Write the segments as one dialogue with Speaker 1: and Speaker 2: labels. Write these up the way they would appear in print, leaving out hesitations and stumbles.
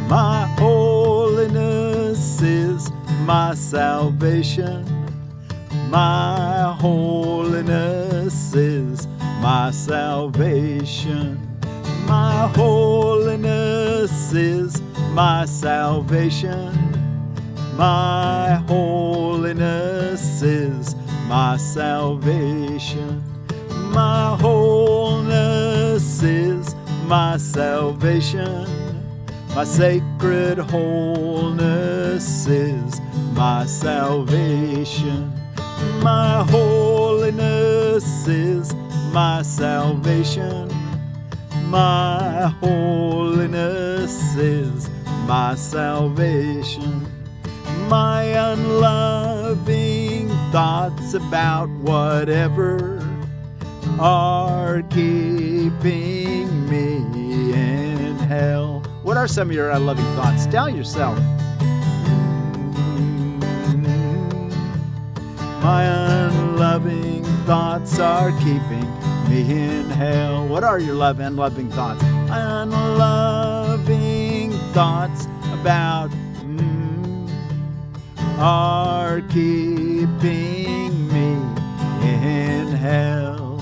Speaker 1: My holiness is my salvation. My holiness is my salvation. My holiness is my salvation. My holiness is my salvation. My wholeness is my salvation. My sacred wholeness is my salvation. My holiness is my salvation. My holiness is my salvation. My unloving thoughts about whatever are keeping me in hell. What are some of your unloving thoughts? Tell yourself. My unloving thoughts are keeping me in hell. What are your unloving thoughts? Unloving thoughts about are keeping me in hell.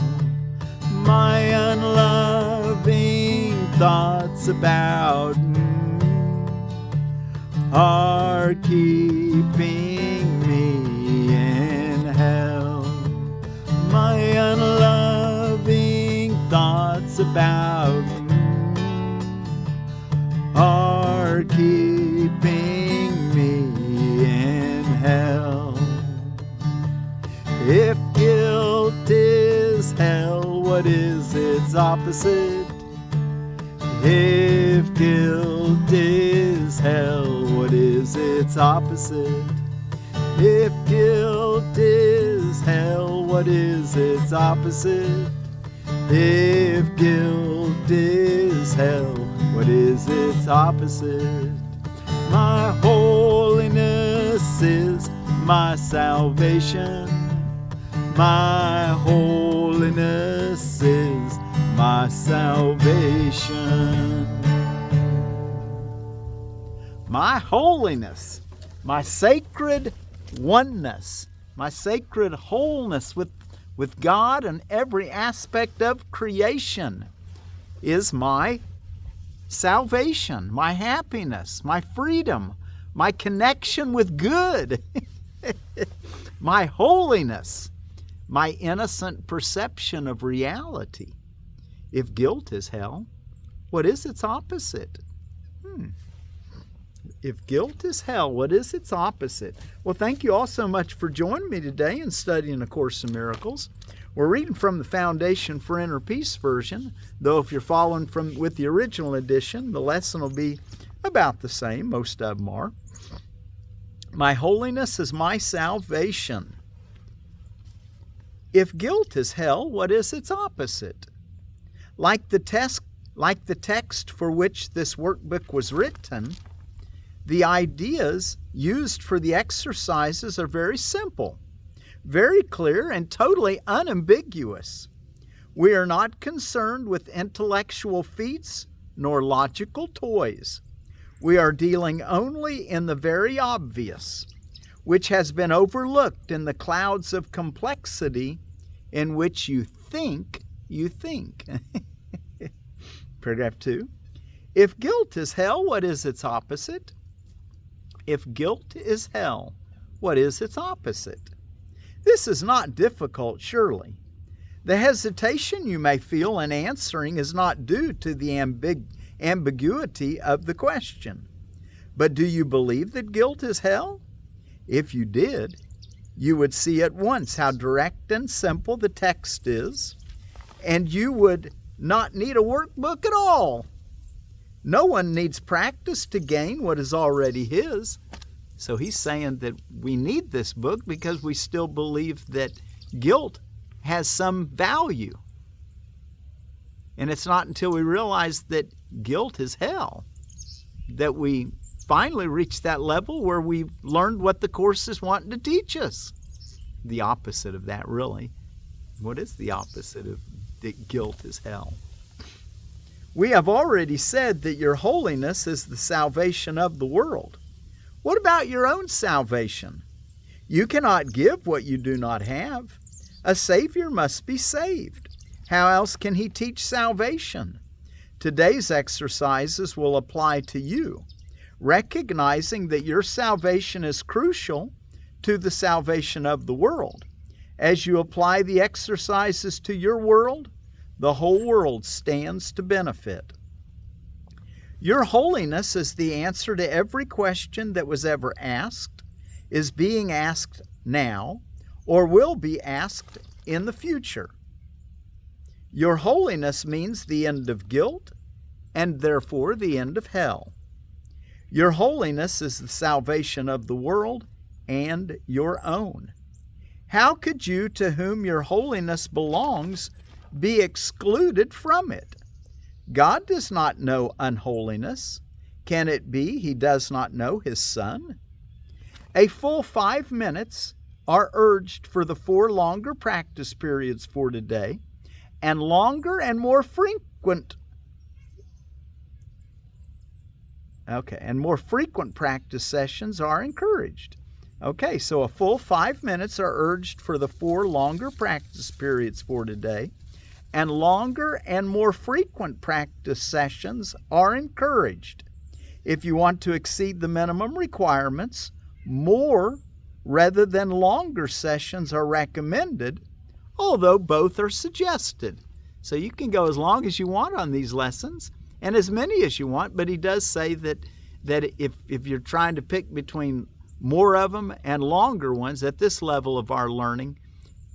Speaker 1: My unloving thoughts about are keeping me in hell. My unloving thoughts about are keeping me in hell. If guilt is hell, what is its opposite? If guilt is hell, what is its opposite? If guilt is hell, what is its opposite? If guilt is hell, what is its opposite? My holiness is my salvation. My holiness is my salvation. My holiness, my sacred oneness, my sacred wholeness with God and every aspect of creation is my salvation, my happiness, my freedom, my connection with good, my holiness, my innocent perception of reality. If guilt is hell, what is its opposite? If guilt is hell, what is its opposite? Well, thank you all so much for joining me today in studying A Course in Miracles. We're reading from the Foundation for Inner Peace version, though if you're following with the original edition, the lesson will be about the same. Most of them are. My holiness is my salvation. If guilt is hell, what is its opposite? Like the text for which this workbook was written, the ideas used for the exercises are very simple, very clear, and totally unambiguous. We are not concerned with intellectual feats nor logical toys. We are dealing only in the very obvious, which has been overlooked in the clouds of complexity in which you think you think. Paragraph 2. If guilt is hell, what is its opposite? If guilt is hell, what is its opposite? This is not difficult, surely. The hesitation you may feel in answering is not due to the ambiguity of the question. But do you believe that guilt is hell? If you did, you would see at once how direct and simple the text is, and you would not need a workbook at all. No one needs practice to gain what is already his. So he's saying that we need this book because we still believe that guilt has some value. And it's not until we realize that guilt is hell that we finally reach that level where we've learned what the Course is wanting to teach us. The opposite of that, really. What is the opposite of that guilt is hell? We have already said that your holiness is the salvation of the world. What about your own salvation? You cannot give what you do not have. A Savior must be saved. How else can he teach salvation? Today's exercises will apply to you, recognizing that your salvation is crucial to the salvation of the world. As you apply the exercises to your world, the whole world stands to benefit. Your holiness is the answer to every question that was ever asked, is being asked now, or will be asked in the future. Your holiness means the end of guilt, and therefore the end of hell. Your holiness is the salvation of the world and your own. How could you, to whom your holiness belongs, be excluded from it? God does not know unholiness. Can it be he does not know his Son? A full 5 minutes are urged for the 4 longer practice periods for today, and longer and more frequent practice sessions are encouraged. Okay, so a full 5 minutes are urged for the 4 longer practice periods for today, and longer and more frequent practice sessions are encouraged. If you want to exceed the minimum requirements, more rather than longer sessions are recommended, although both are suggested. So you can go as long as you want on these lessons and as many as you want, but he does say that if you're trying to pick between more of them and longer ones at this level of our learning,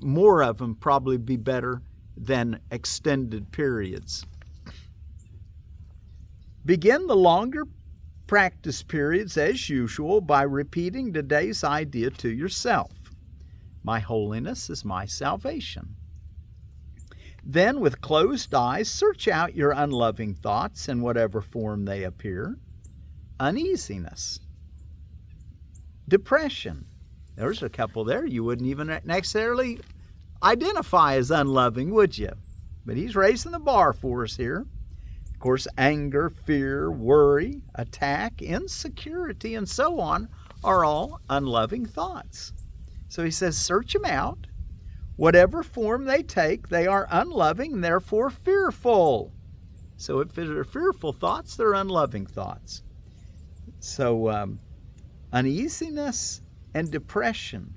Speaker 1: more of them probably be better than extended periods. Begin the longer practice periods as usual by repeating today's idea to yourself. My holiness is my salvation. Then, with closed eyes, search out your unloving thoughts in whatever form they appear. Uneasiness. Depression. There's a couple there you wouldn't even necessarily identify as unloving, would you? But he's raising the bar for us here. Of course, anger, fear, worry, attack, insecurity, and so on are all unloving thoughts. So he says, search them out. Whatever form they take, they are unloving and therefore fearful. So if they're fearful thoughts, they're unloving thoughts. So uneasiness and depression,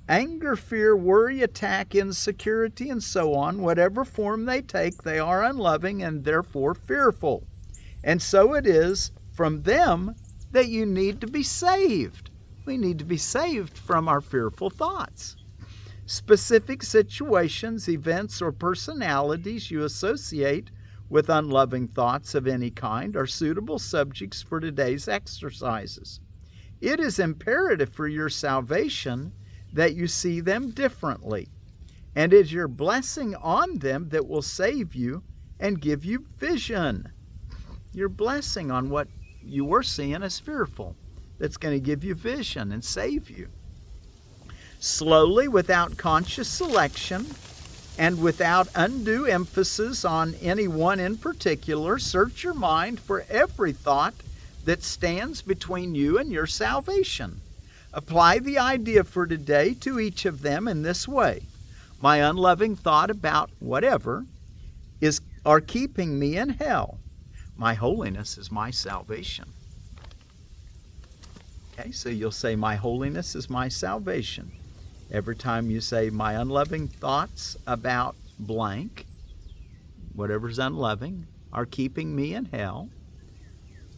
Speaker 1: anger, fear, worry, attack, insecurity, and so on, whatever form they take, they are unloving and therefore fearful. And so it is from them that you need to be saved. We need to be saved from our fearful thoughts. Specific situations, events, or personalities you associate with unloving thoughts of any kind are suitable subjects for today's exercises. It is imperative for your salvation that you see them differently, and it is your blessing on them that will save you and give you vision. Your blessing on what you were seeing as fearful, that's going to give you vision and save you. Slowly, without conscious selection, and without undue emphasis on any one in particular, search your mind for every thought that stands between you and your salvation. Apply the idea for today to each of them in this way. My unloving thought about whatever are keeping me in hell. My holiness is my salvation. Okay, so you'll say, my holiness is my salvation. Every time you say, my unloving thoughts about blank, whatever's unloving, are keeping me in hell,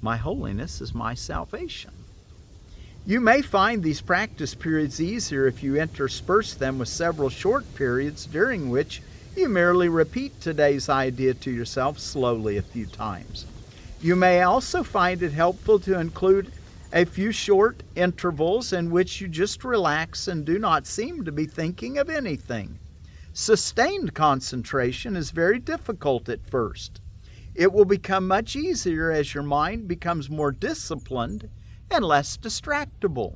Speaker 1: my holiness is my salvation. You may find these practice periods easier if you intersperse them with several short periods during which you merely repeat today's idea to yourself slowly a few times. You may also find it helpful to include a few short intervals in which you just relax and do not seem to be thinking of anything. Sustained concentration is very difficult at first. It will become much easier as your mind becomes more disciplined and less distractible.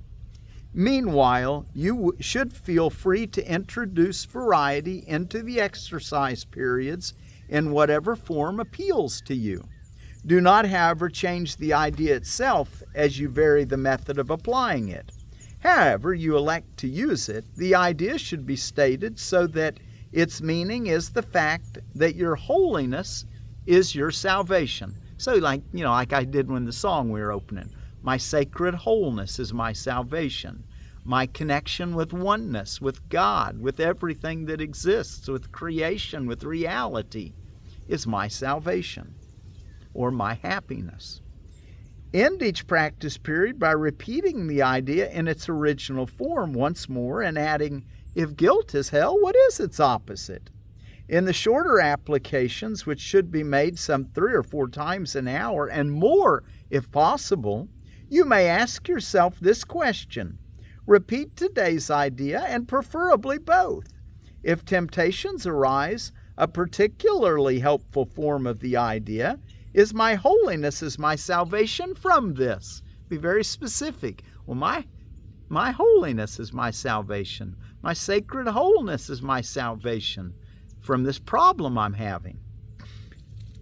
Speaker 1: Meanwhile, you should feel free to introduce variety into the exercise periods in whatever form appeals to you. Do not, however, change the idea itself as you vary the method of applying it. However you elect to use it, the idea should be stated so that its meaning is the fact that your holiness is your salvation. So like I did when the song we were opening. My sacred wholeness is my salvation. My connection with oneness, with God, with everything that exists, with creation, with reality, is my salvation or my happiness. End each practice period by repeating the idea in its original form once more and adding, if guilt is hell, what is its opposite? In the shorter applications, which should be made some 3 or 4 times an hour and more if possible, you may ask yourself this question. Repeat today's idea and preferably both. If temptations arise, a particularly helpful form of the idea is my holiness is my salvation from this. Be very specific. Well, my holiness is my salvation. My sacred wholeness is my salvation from this problem I'm having.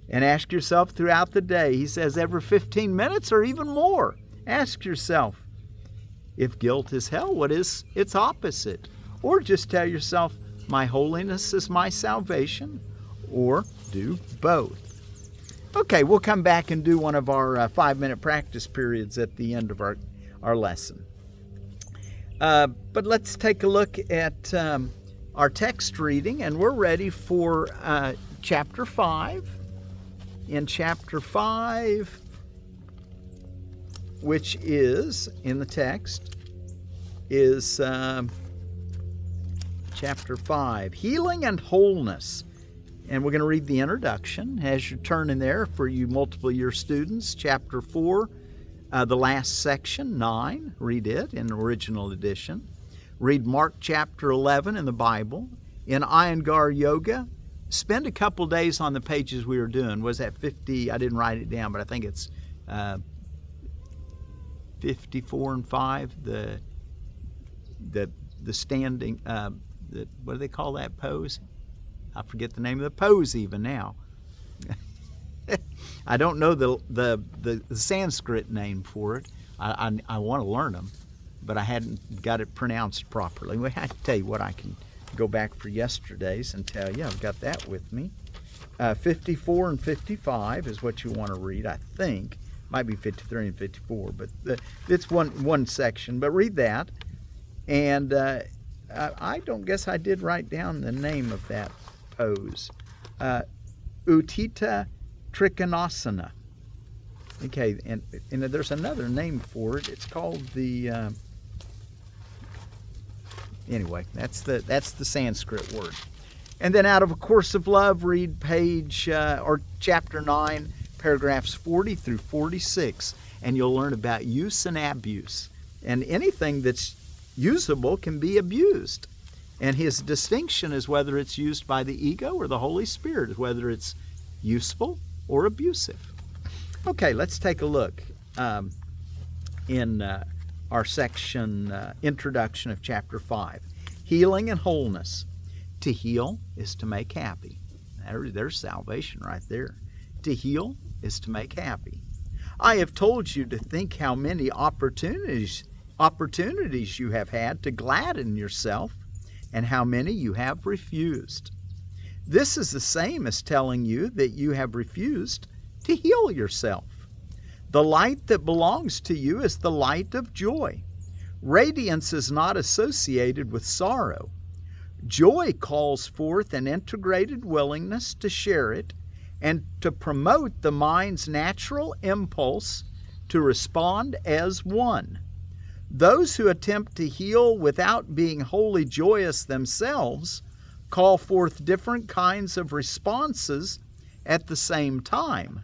Speaker 1: And ask yourself throughout the day. He says every 15 minutes or even more. Ask yourself, if guilt is hell, what is its opposite? Or just tell yourself, my holiness is my salvation. Or do both. Okay, we'll come back and do one of our 5-minute practice periods at the end of our lesson. But let's take a look at our text reading, and we're ready for chapter 5. In chapter 5, which is, in the text, is chapter 5, Healing and Wholeness. And we're going to read the introduction as you're turning there for you multiple year students. Chapter 4, the last section, 9. Read it in the original edition. Read Mark chapter 11 in the Bible. In Iyengar Yoga, spend a couple days on the pages we were doing. Was that 50? I didn't write it down, but I think it's 54 and 5. The standing, what do they call that pose? I forget the name of the pose even now. I don't know the Sanskrit name for it. I want to learn them, but I hadn't got it pronounced properly. I have to tell you what, I can go back for yesterday's and tell you. I've got that with me. 54 and 55 is what you want to read, I think. Might be 53 and 54, but it's one section. But read that. And I don't guess I did write down the name of that pose. Utthita Trikonasana. Okay, and there's another name for it. It's called the anyway, that's the Sanskrit word. And then out of A Course of Love, read page or chapter 9, paragraphs 40 through 46, and you'll learn about use and abuse. And anything that's usable can be abused. And his distinction is whether it's used by the ego or the Holy Spirit, whether it's useful or abusive. Okay, let's take a look in our section introduction of chapter 5. Healing and wholeness. To heal is to make happy. There's salvation right there. To heal is to make happy. I have told you to think how many opportunities you have had to gladden yourself and how many you have refused. This is the same as telling you that you have refused to heal yourself. The light that belongs to you is the light of joy. Radiance is not associated with sorrow. Joy calls forth an integrated willingness to share it and to promote the mind's natural impulse to respond as one. Those who attempt to heal without being wholly joyous themselves call forth different kinds of responses at the same time,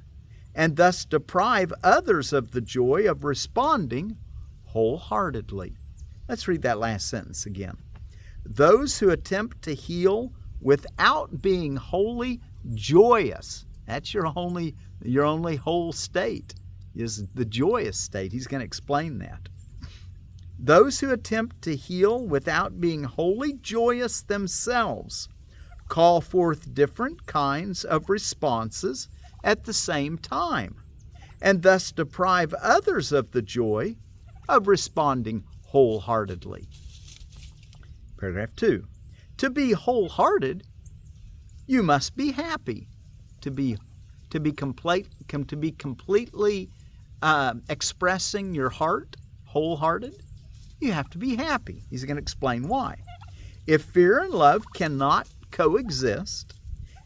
Speaker 1: and thus deprive others of the joy of responding wholeheartedly. Let's read that last sentence again. Those who attempt to heal without being wholly joyous, that's your only whole state, is the joyous state. He's going to explain that. Those who attempt to heal without being wholly joyous themselves call forth different kinds of responses at the same time, and thus deprive others of the joy of responding wholeheartedly. Paragraph 2. To be wholehearted, you must be happy. To be completely expressing your heart, wholehearted, you have to be happy. He's going to explain why. If fear and love cannot coexist,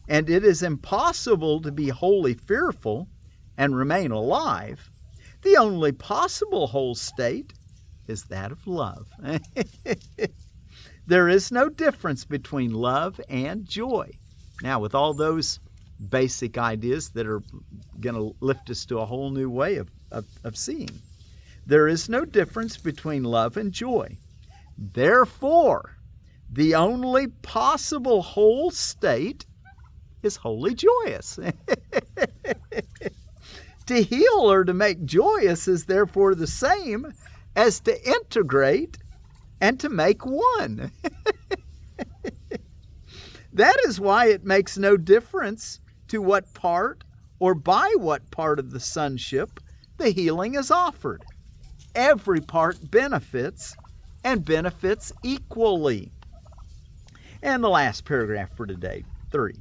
Speaker 1: and it is impossible to be wholly fearful and remain alive, the only possible whole state is that of love. There is no difference between love and joy. Now, with all those basic ideas that are going to lift us to a whole new way of seeing, there is no difference between love and joy. Therefore, the only possible whole state is wholly joyous. To heal or to make joyous is therefore the same as to integrate and to make one. That is why it makes no difference to what part or by what part of the sonship the healing is offered. Every part benefits, and benefits equally. And the last paragraph for today, 3.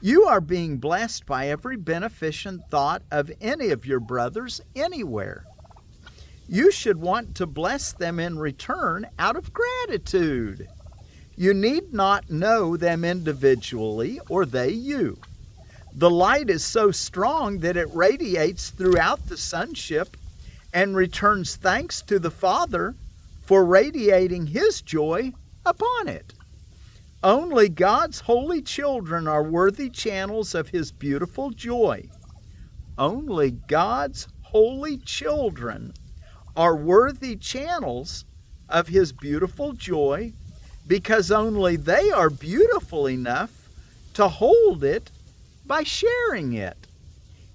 Speaker 1: You are being blessed by every beneficent thought of any of your brothers anywhere. You should want to bless them in return out of gratitude. You need not know them individually, or they you. The light is so strong that it radiates throughout the sonship and returns thanks to the Father for radiating His joy upon it. Only God's holy children are worthy channels of His beautiful joy. Only God's holy children are worthy channels of His beautiful joy, because only they are beautiful enough to hold it by sharing it.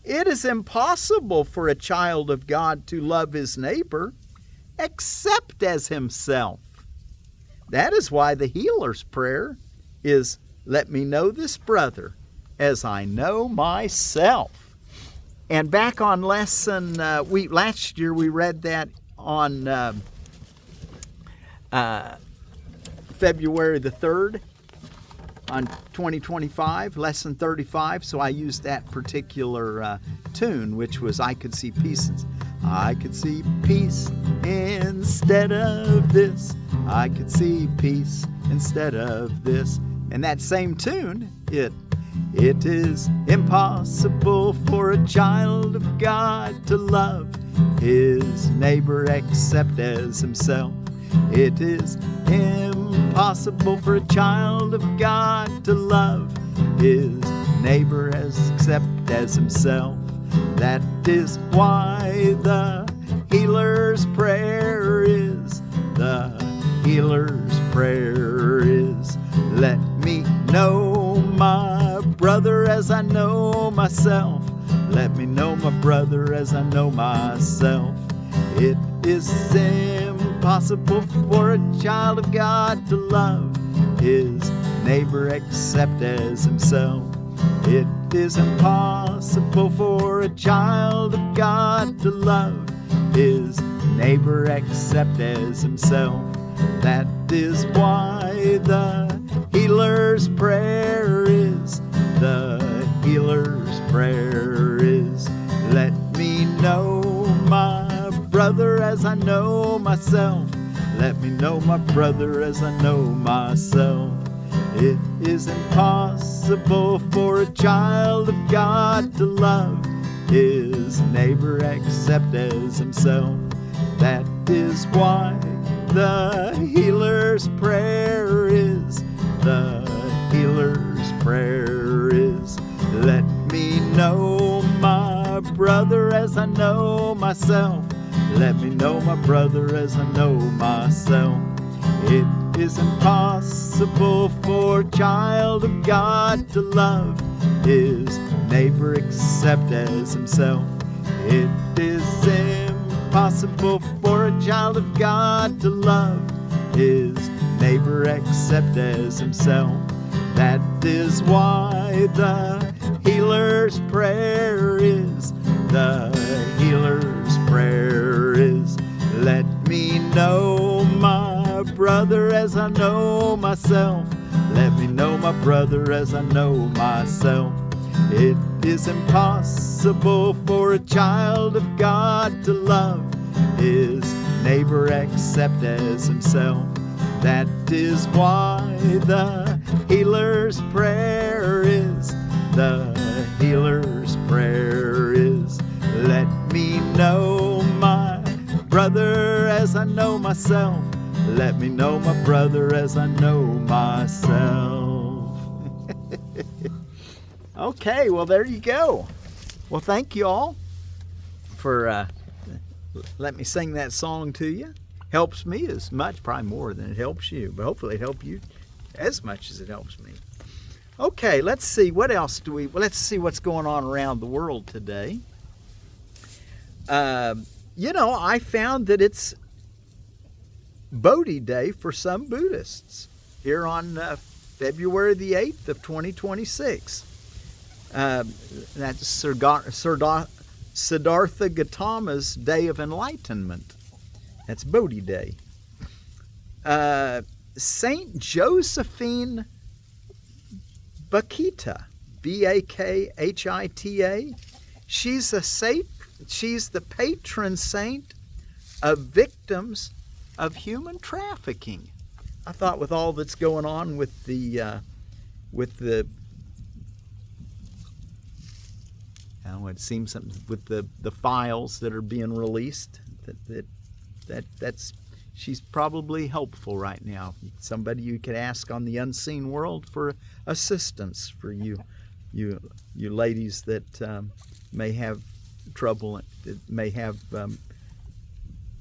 Speaker 1: It is impossible for a child of God to love his neighbor except as himself. That is why the healer's prayer is, let me know this brother as I know myself. And back on lesson, last year we read that on February the 3rd on 2025, lesson 35. So I used that particular tune, which was I could see peace. I could see peace instead of this. I could see peace instead of this. And that same tune, it is impossible for a child of God to love his neighbor except as himself. It is impossible for a child of God to love his neighbor except as himself. That is why the healer's prayer is, the healer's prayer is, let me know my brother as I know myself. Let me know my brother as I know myself. It is impossible for a child of God to love his neighbor except as himself. It is impossible for a child of God to love his neighbor except as himself. That is why the healer's prayer is, the healer's prayer is, let me know my brother as I know myself. Let me know my brother as I know myself. It is impossible for a child of God to love his neighbor except as himself. That is why the healer's prayer is, the healer's prayer is, let me know my brother as I know myself. Let me know my brother as I know myself. It is impossible for a child of God to love his neighbor except as himself. It is impossible for a child of God to love his neighbor except as himself. That is why the healer's prayer is, the healer's prayer is, let me know my brother as I know myself. Let me know my brother as I know myself. It is impossible for a child of God to love his neighbor except as himself. That is why the healer's prayer is, the healer's prayer is, let me know my brother as I know myself. Let me know my brother as I know myself. Okay, well, there you go. Well, thank you all for letting me sing that song to you. Helps me as much, probably more than it helps you, but hopefully it helps you as much as it helps me. Okay, let's see, what else do we, well, let's see what's going on around the world today. You know, I found that it's Bodhi Day for some Buddhists here on February the 8th of 2026. That's Siddhartha Gautama's Day of Enlightenment. That's Bodhi Day. Saint Josephine Bakhita, Bakhita. She's the patron saint of victims of human trafficking. I thought with all that's going on with the it seems something with the files that are being released that's she's probably helpful right now. Somebody you could ask on the unseen world for assistance for you ladies that may have trouble, that may have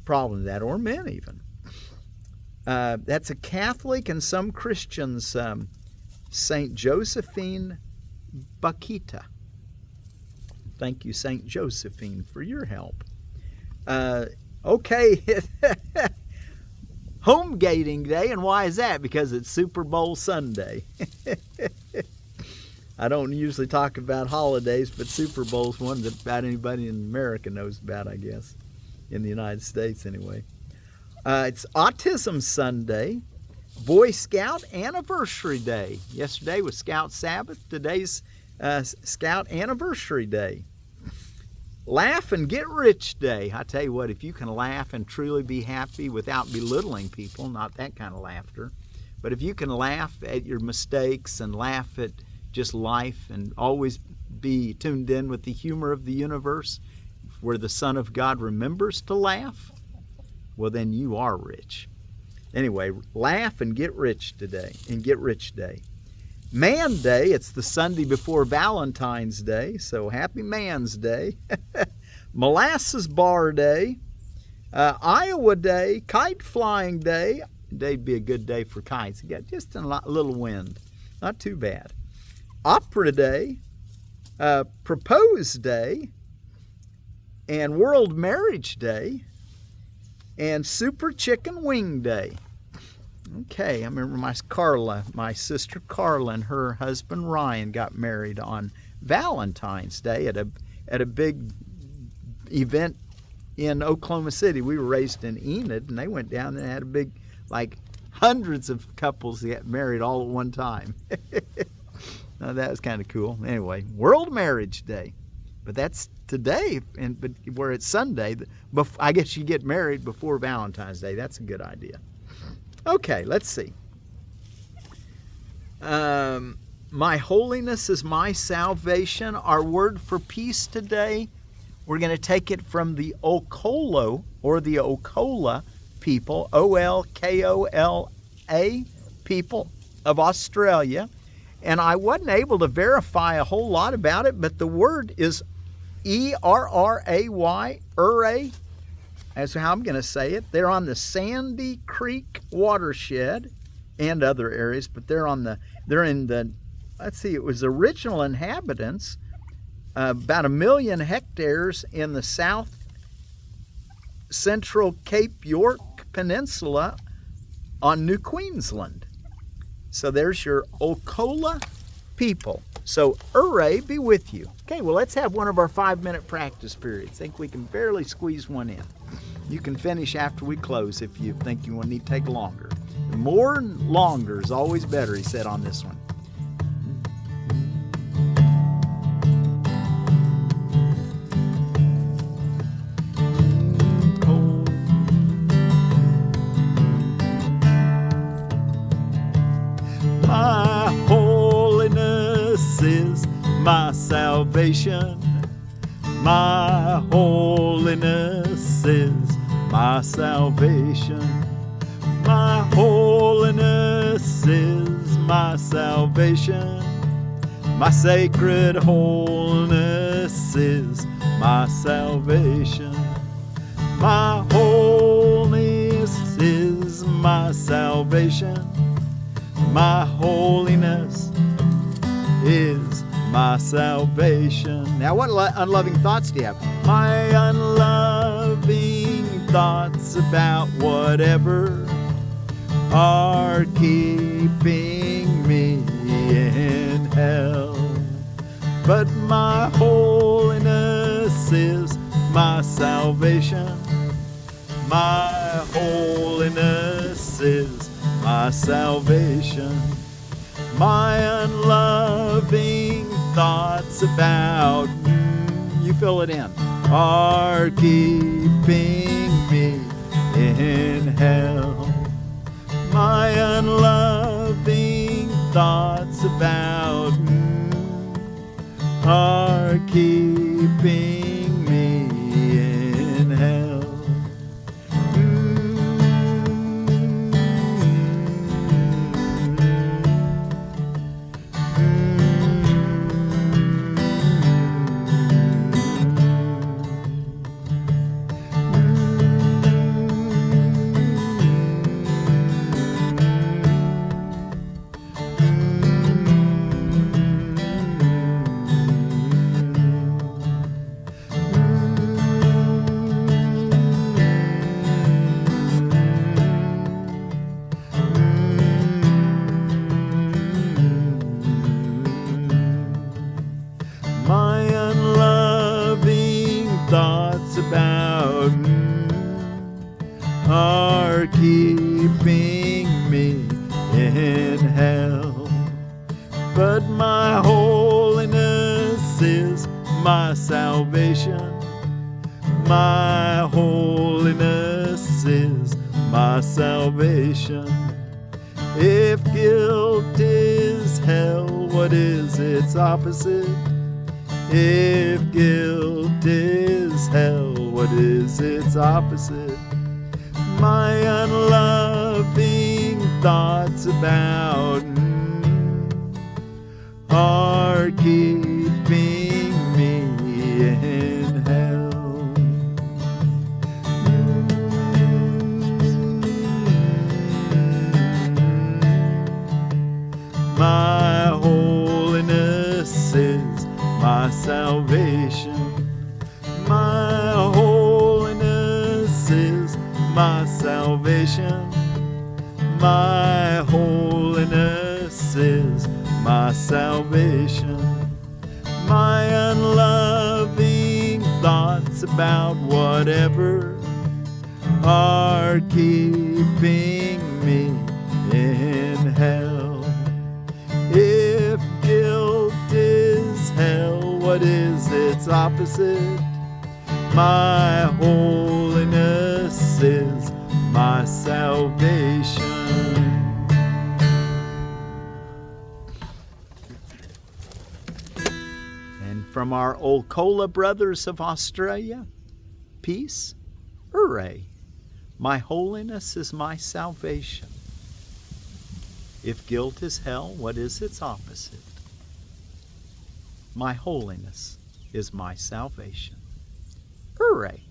Speaker 1: problems with that, or men even. That's a Catholic and some Christians, Saint Josephine Bakhita. Thank you, Saint Josephine, for your help. Okay, home gating day, and why is that? Because it's Super Bowl Sunday. I don't usually talk about holidays, but Super Bowl's one that about anybody in America knows about, I guess, in the United States anyway. It's Autism Sunday, Boy Scout Anniversary Day. Yesterday was Scout Sabbath. Today's Scout Anniversary Day. Laugh and Get Rich Day. I tell you what, if you can laugh and truly be happy without belittling people, not that kind of laughter, but if you can laugh at your mistakes and laugh at just life and always be tuned in with the humor of the universe, where the Son of God remembers to laugh, well, then you are rich. Anyway, laugh and get rich today, and Get Rich Day. Man Day, it's the Sunday before Valentine's Day, so happy Man's Day. Molasses Bar Day, Iowa Day, Kite Flying Day. Today'd be a good day for kites. You got just a little wind, not too bad. Opera Day, Propose Day, and World Marriage Day, and Super Chicken Wing Day. Okay, I remember my sister Carla and her husband Ryan got married on Valentine's Day at a big event in Oklahoma City. We were raised in Enid, and they went down and had a big, like, hundreds of couples that got married all at one time. Now, that was kind of cool. Anyway, World Marriage Day. But that's today, but where it's Sunday, I guess you get married before Valentine's Day. That's a good idea. Okay, let's see. My holiness is my salvation. Our word for peace today, we're going to take it from the Okolo, or the Okola people, O-L-K-O-L-A people of Australia. And I wasn't able to verify a whole lot about it, but the word is E-R-R-A-Y, Erray. That's how I'm going to say it. They're on the Sandy Creek watershed and other areas, but they're in the, let's see, it was original inhabitants, about 1 million hectares in the south central Cape York Peninsula on New Queensland. So there's your Ocola people. So Erray be with you. Okay, well, let's have one of our 5-minute practice periods. Think we can barely squeeze one in. You can finish after we close if you think you will need to take longer. More and longer is always better, he said on this one. My holiness is my salvation. My holiness is my salvation. My holiness is my salvation. My sacred wholeness is my salvation. My wholeness is my salvation. My holiness is my salvation. Now, what unloving thoughts do you have? My unloving thoughts about whatever are keeping me in hell. But my holiness is my salvation. My holiness is my salvation. My unloving thoughts about you fill it in are keeping me in hell. My unloving thoughts about are keeping me in hell. My unloving thoughts about are keeping me in hell. But my holiness is my salvation. My holiness is my salvation. If guilt is hell, what is its opposite? If guilt is hell, what is its opposite? My unloving thoughts about are keeping me in hell. My holiness is my salvation. My holiness is my salvation. My holiness is my salvation. My unloving thoughts about whatever are keeping me in hell. If guilt is hell, what is its opposite? My holiness is my salvation. And from our Ocola brothers of Australia, peace, Erray. My holiness is my salvation. If guilt is hell, what is its opposite? My holiness is my salvation. Erray.